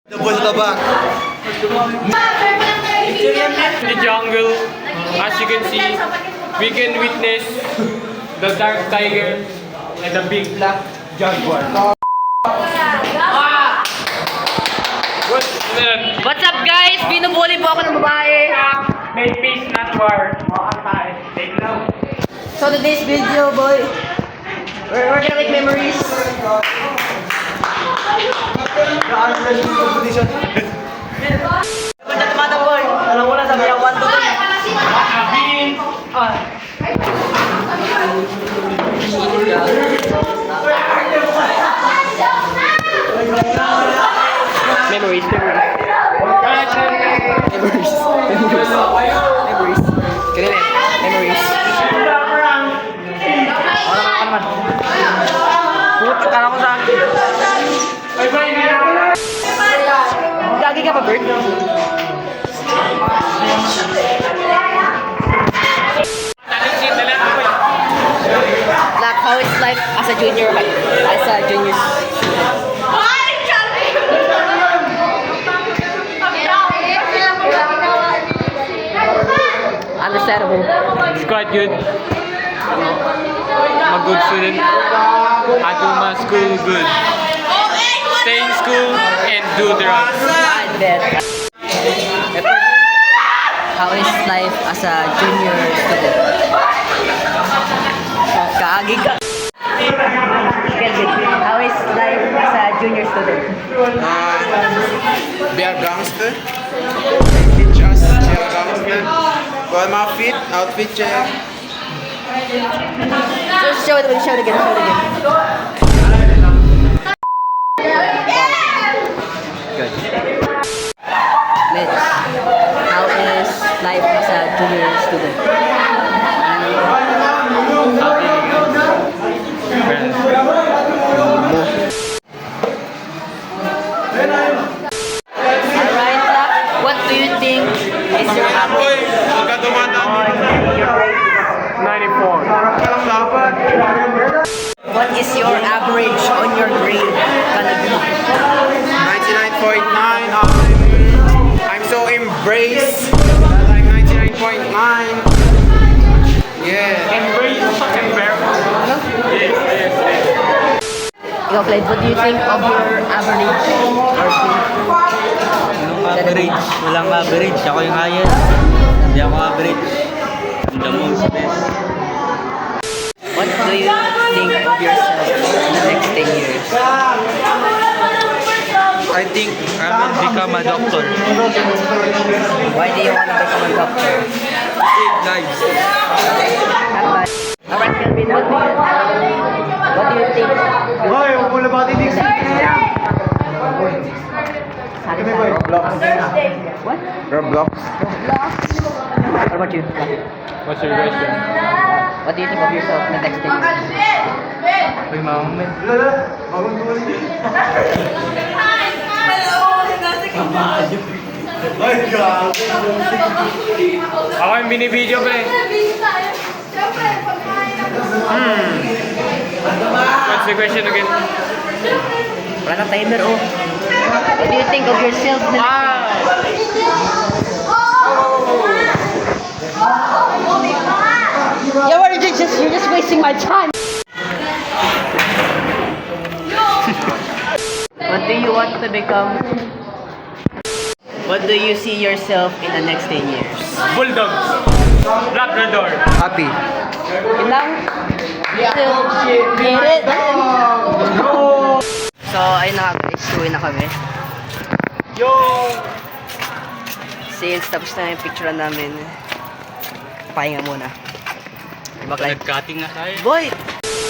The boys at the back. In the jungle, as you can see, we can witness the dark tiger and the big black jaguar. What's up guys? Binubuli po ako ng babae. May peace, not war. Take now. So today's video, boy, we're gonna make memories. Punta tumatambol. Alam mo na sabi niya 1 to 3. Memories. Kaya memories. Puto ka na ko sa akin. Gagi ka pa, Bert? Like how it's like as a junior Understandable. It's quite good. I'm a good student. I do my school good. Stay in school and do the right. I bet. How is life as a junior student? Kaagi ka. How is life as a junior student? Be a gangster. Teach us to be a gangster. Got my outfit check. Just show it again. Good. Let's. How is life as a junior student? Alright, what do you think is your average? 94. What is your average on your grade? 99.9. I'm so embraced. Like 99.9. Yeah. Embrace fucking bear. Yes. Ikaw, Clyde, what do you think of your average or grade? Average. Walang average. Ako yung highest. Hindi ako average. I'm the most best. What do you think of yourself in the next 10 years? I think I will become a doctor. Why do you want to become a doctor? Save lives. Not bad. Alright, Kelvin, what do you think? Hoy, wala ba titig sa What? Roblox. What about you? What's your question? What do you think of yourself in the next 10 years? Uy, mama. Ako yung binibideo pre. What's the question again? Wala na timer, oh. What do you think of yourself in the next 10 years? You're just wasting my time. What do you want to become? What do you see yourself in the next 10 years? Bulldogs. Labrador. Happy. Yun lang? Still, get it? So, ayun na nga guys, uwi na kami. Yo! Since tapos na yung picture namin, pahinga muna. Diba, Clyde? Nag-cutting na tayo. Boy,